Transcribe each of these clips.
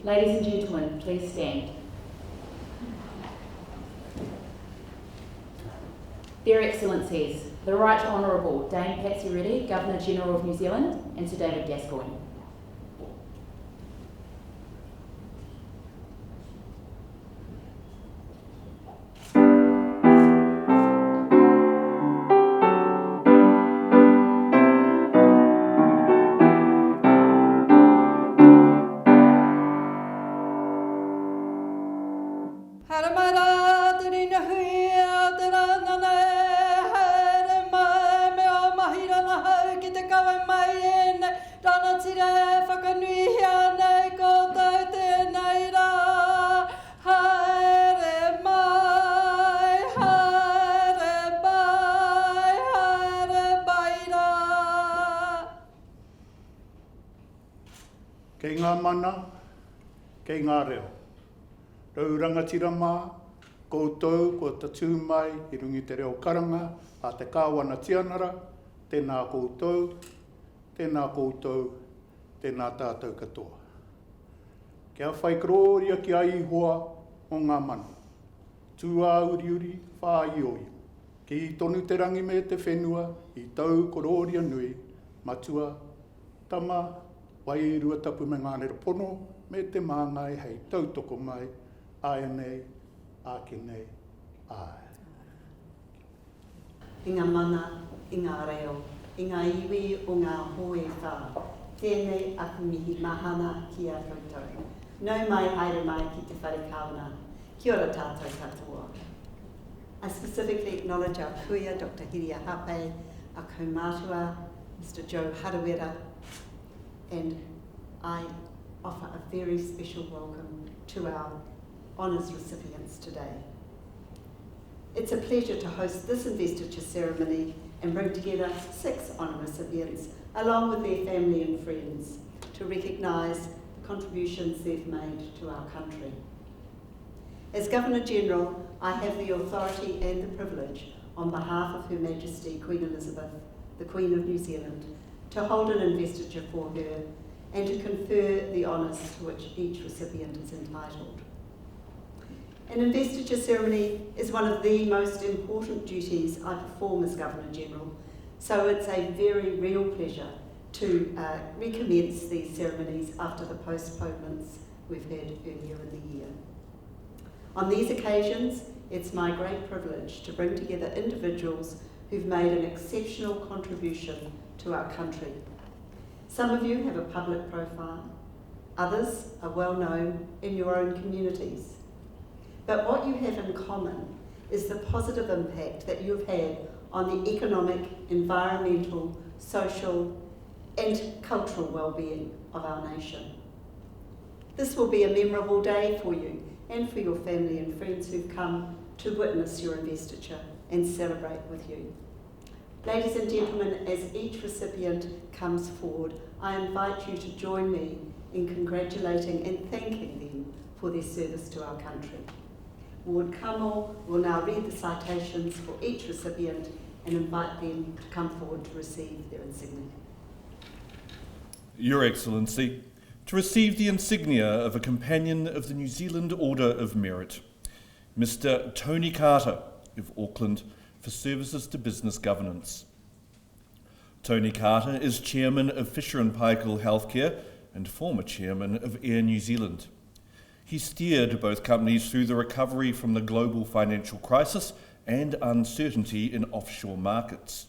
Ladies and gentlemen, please stand. Their Excellencies, the Right Honourable Dame Patsy Reddy, Governor-General of New Zealand, and Sir David Gascoigne. Kei ngā mana, kei ngā reo. Rau rangatira mā, koutou ko tatu mai i rungi te reo karanga, a te kāwana tianara, tēnā koutou, tēnā tātou katoa. Kia whai karoria ki a ihoa o ngā mana. Tūā uri uri, whā ioi. Ki tonu te rangi me te whenua, i tau kororia nui, matua, tama, wai rua tapu me ngānera pono, me te māngai hei tautoko mai, ai nei, ake nei, ai. I ngā mana, i ngā reo, i ngā iwi o ngā hoe whā, tēnei aku mihi mahana ki a koutou. Nau mai haere mai ki te whare kauna, kia ora tātou katoa. I specifically acknowledge our kuia, Dr. Hiria Hape, our kaumātua, Mr. Joe Harawera, and I offer a very special welcome to our honours recipients today. It's a pleasure to host this investiture ceremony and bring together 6 honour recipients along with their family and friends to recognise the contributions they've made to our country. As Governor-General, I have the authority and the privilege on behalf of Her Majesty Queen Elizabeth, the Queen of New Zealand, to hold an investiture for her and to confer the honours to which each recipient is entitled. An investiture ceremony is one of the most important duties I perform as Governor-General, so it's a very real pleasure to recommence these ceremonies after the postponements we've had earlier in the year. On these occasions, it's my great privilege to bring together individuals who've made an exceptional contribution to our country. Some of you have a public profile, others are well known in your own communities. But what you have in common is the positive impact that you've had on the economic, environmental, social and cultural well-being of our nation. This will be a memorable day for you and for your family and friends who've come to witness your investiture and celebrate with you. Ladies and gentlemen, as each recipient comes forward, I invite you to join me in congratulating and thanking them for their service to our country. Ward Kamal will now read the citations for each recipient and invite them to come forward to receive their insignia. Your Excellency, to receive the insignia of a Companion of the New Zealand Order of Merit, Mr. Tony Carter of Auckland, for services to business governance. Tony Carter is Chairman of Fisher & Paykel Healthcare and former Chairman of Air New Zealand. He steered both companies through the recovery from the global financial crisis and uncertainty in offshore markets.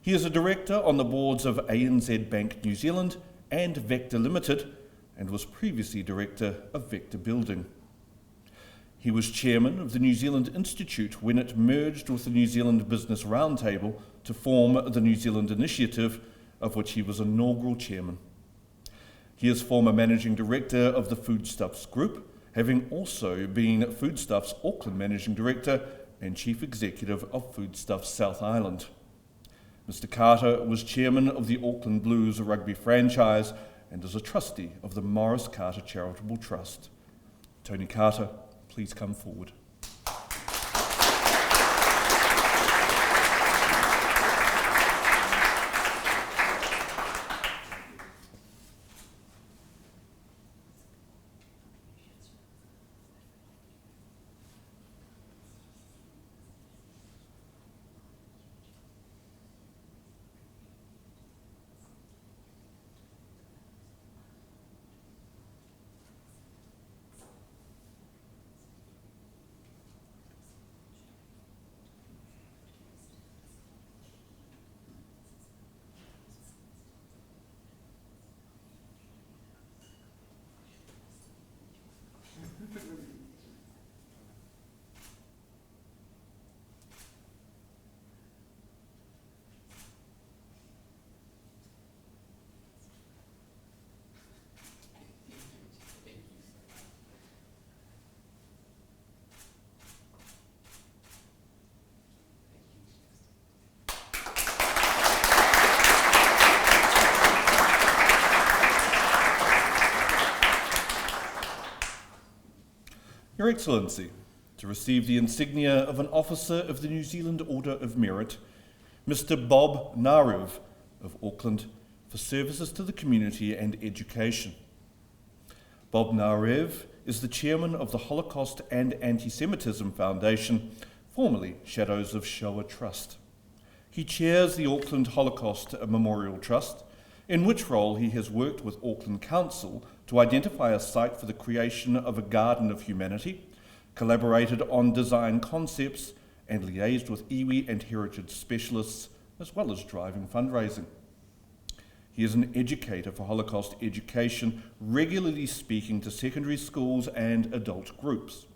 He is a director on the boards of ANZ Bank New Zealand and Vector Limited, and was previously director of Vector Building. He was chairman of the New Zealand Institute when it merged with the New Zealand Business Roundtable to form the New Zealand Initiative, of which he was inaugural chairman. He is former managing director of the Foodstuffs Group, having also been Foodstuffs Auckland managing director and chief executive of Foodstuffs South Island. Mr. Carter was chairman of the Auckland Blues rugby franchise and is a trustee of the Morris Carter Charitable Trust. Tony Carter, please come forward. Your Excellency, to receive the insignia of an Officer of the New Zealand Order of Merit, Mr. Bob Narev of Auckland, for services to the community and education. Bob Narev is the chairman of the Holocaust and Anti-Semitism Foundation, formerly Shadows of Shoah Trust. He chairs the Auckland Holocaust Memorial Trust, in which role he has worked with Auckland Council to identify a site for the creation of a Garden of Humanity, collaborated on design concepts, and liaised with iwi and heritage specialists, as well as driving fundraising. He is an educator for Holocaust education, regularly speaking to secondary schools and adult groups.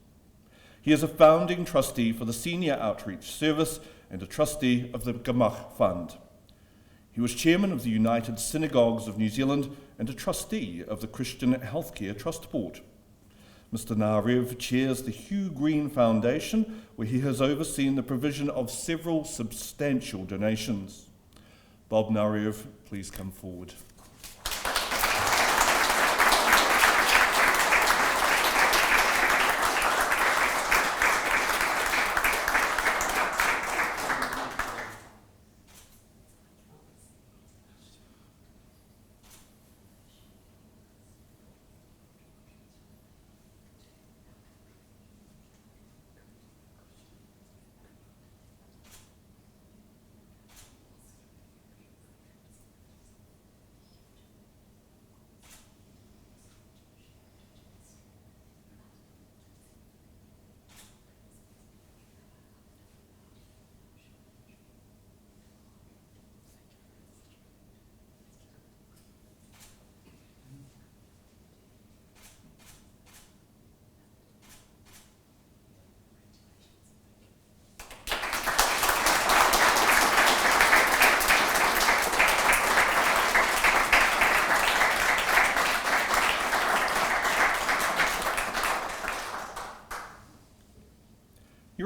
He is a founding trustee for the Senior Outreach Service and a trustee of the Gamach Fund. He was chairman of the United Synagogues of New Zealand and a trustee of the Christian Healthcare Trust Board. Mr. Narev chairs the Hugh Green Foundation, where he has overseen the provision of several substantial donations. Bob Narev, please come forward.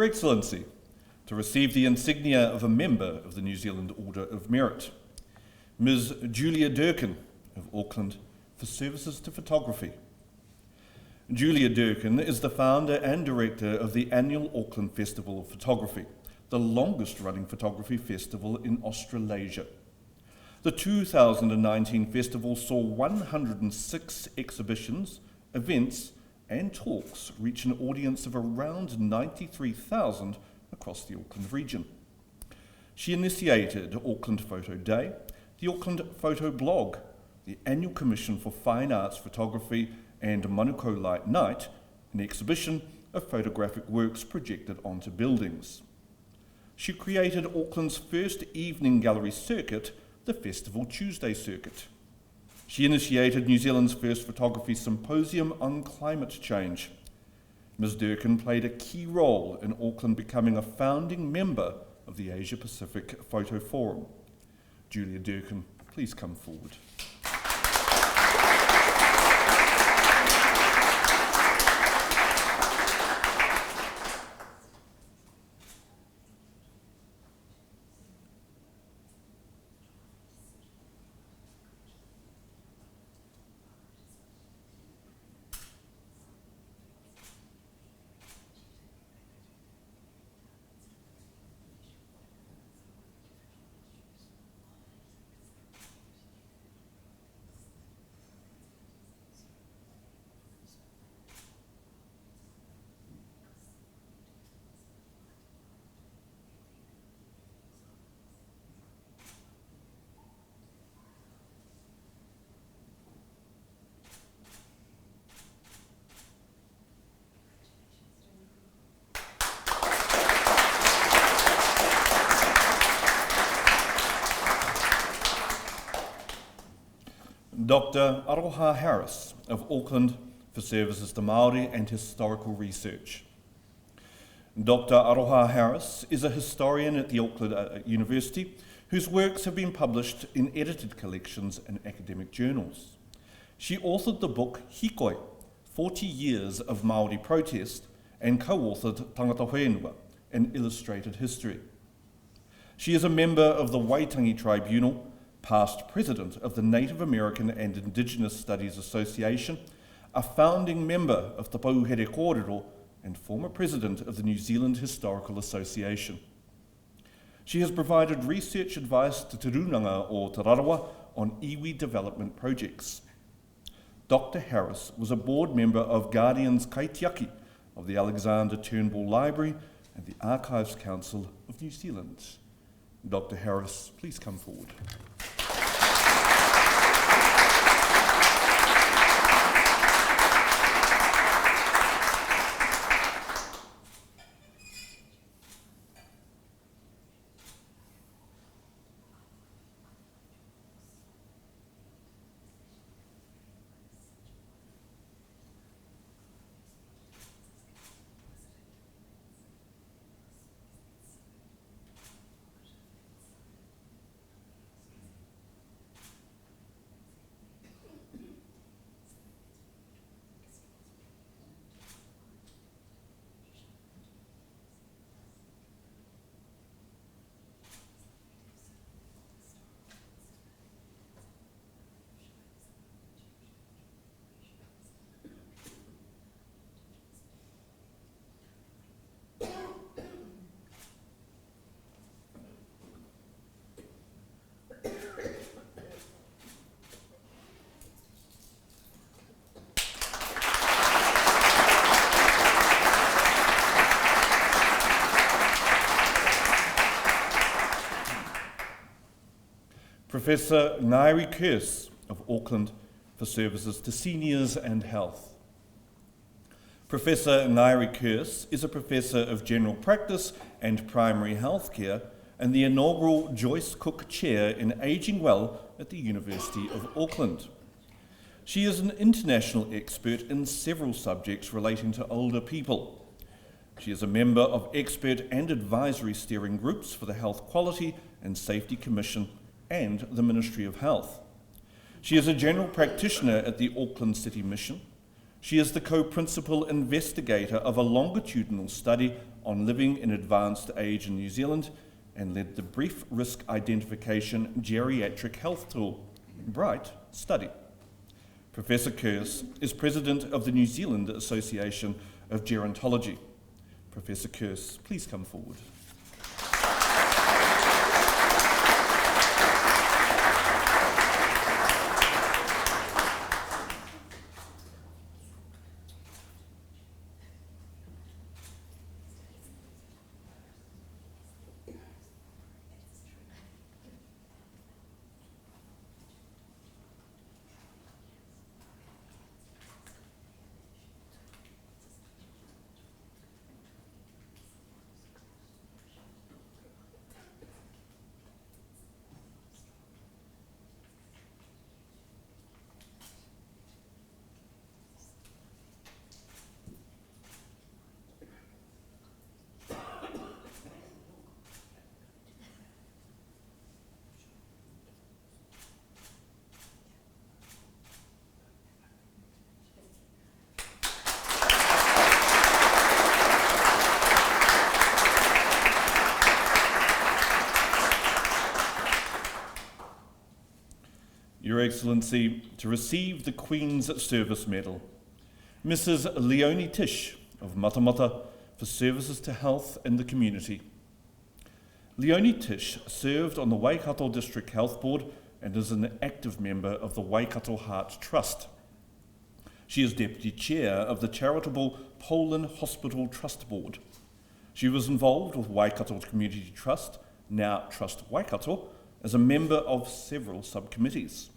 Your Excellency, to receive the insignia of a member of the New Zealand Order of Merit, Ms. Julia Durkin of Auckland, for services to photography. Julia Durkin is the founder and director of the annual Auckland Festival of Photography, the longest running photography festival in Australasia. The 2019 festival saw 106 exhibitions, events, and talks reach an audience of around 93,000 across the Auckland region. She initiated Auckland Photo Day, the Auckland Photo Blog, the annual Commission for Fine Arts Photography, and Manukau Light Night, an exhibition of photographic works projected onto buildings. She created Auckland's first evening gallery circuit, the Festival Tuesday Circuit. She initiated New Zealand's first photography symposium on climate change. Ms. Durkin played a key role in Auckland becoming a founding member of the Asia Pacific Photo Forum. Julia Durkin, please come forward. Dr. Aroha Harris of Auckland for services to Māori and historical research. Dr. Aroha Harris is a historian at the Auckland University whose works have been published in edited collections and academic journals. She authored the book Hikoi, 40 Years of Māori Protest, and co-authored Tangata Whenua, an illustrated history. She is a member of the Waitangi Tribunal, past president of the Native American and Indigenous Studies Association, a founding member of Te Pauhere Kōrero, and former president of the New Zealand Historical Association. She has provided research advice to Te Runanga o Te Rarawa on iwi development projects. Dr. Harris was a board member of Guardians Kaitiaki of the Alexander Turnbull Library and the Archives Council of New Zealand. Dr. Harris, please come forward. Professor Ngairi Kearse of Auckland for services to seniors and health. Professor Ngairi Kearse is a professor of general practice and primary health care and the inaugural Joyce Cook Chair in Ageing Well at the University of Auckland. She is an international expert in several subjects relating to older people. She is a member of expert and advisory steering groups for the Health Quality and Safety Commission and the Ministry of Health. She is a general practitioner at the Auckland City Mission. She is the co-principal investigator of a longitudinal study on living in advanced age in New Zealand and led the Brief Risk Identification Geriatric Health Tool, BRIGHT, study. Professor Kearse is president of the New Zealand Association of Gerontology. Professor Kearse, please come forward. Your Excellency, to receive the Queen's Service Medal, Mrs. Leonie Tish of Matamata for services to health and the community. Leonie Tish served on the Waikato District Health Board and is an active member of the Waikato Heart Trust. She is Deputy Chair of the charitable Poland Hospital Trust Board. She was involved with Waikato Community Trust, now Trust Waikato, as a member of several subcommittees.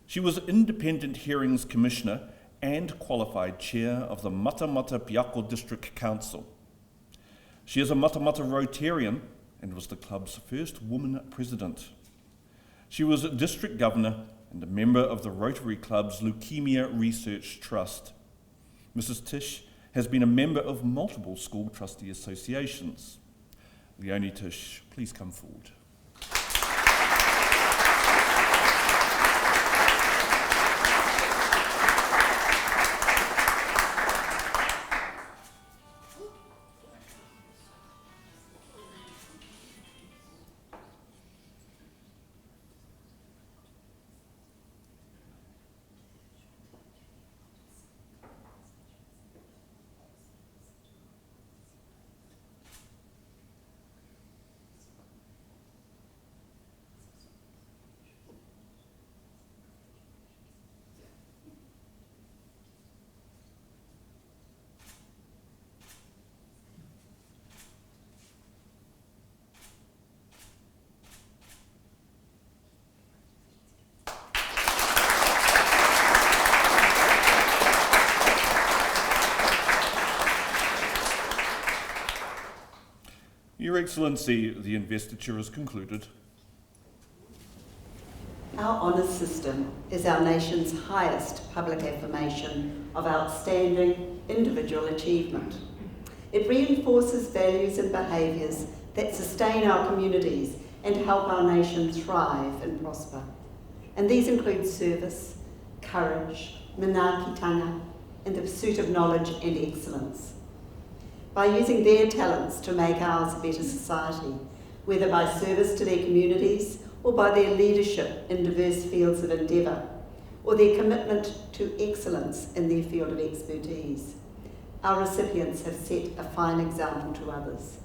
She was Independent Hearings Commissioner and qualified Chair of the Matamata Piako District Council. She is a Matamata Rotarian and was the club's first woman president. She was District Governor and a member of the Rotary Club's Leukemia Research Trust. Mrs. Tish has been a member of multiple school trustee associations. Leonie Tish, please come forward. Excellency, the investiture is concluded. Our honours system is our nation's highest public affirmation of outstanding individual achievement. It reinforces values and behaviours that sustain our communities and help our nation thrive and prosper. And these include service, courage, manaakitanga, and the pursuit of knowledge and excellence. By using their talents to make ours a better society, whether by service to their communities or by their leadership in diverse fields of endeavour, or their commitment to excellence in their field of expertise, our recipients have set a fine example to others.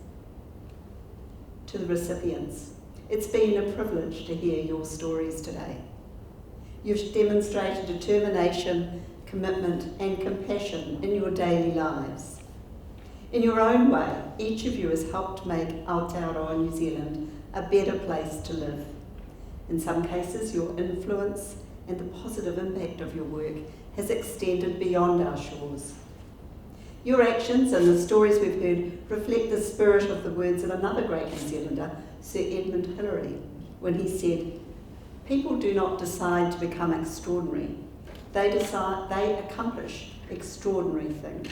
To the recipients, it's been a privilege to hear your stories today. You've demonstrated determination, commitment and compassion in your daily lives. In your own way, each of you has helped make Aotearoa New Zealand a better place to live. In some cases, your influence and the positive impact of your work has extended beyond our shores. Your actions and the stories we've heard reflect the spirit of the words of another great New Zealander, Sir Edmund Hillary, when he said, "People do not decide to become extraordinary. They accomplish extraordinary things."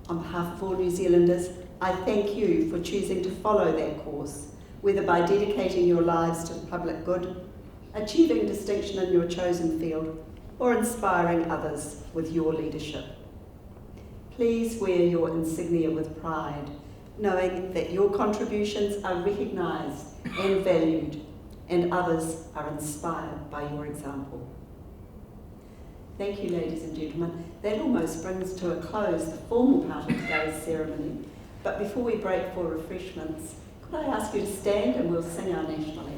On behalf of all New Zealanders, I thank you for choosing to follow that course, whether by dedicating your lives to the public good, achieving distinction in your chosen field, or inspiring others with your leadership. Please wear your insignia with pride, knowing that your contributions are recognised and valued, and others are inspired by your example. Thank you, ladies and gentlemen. That almost brings to a close the formal part of today's ceremony. But before we break for refreshments, could I ask you to stand and we'll sing our national anthem.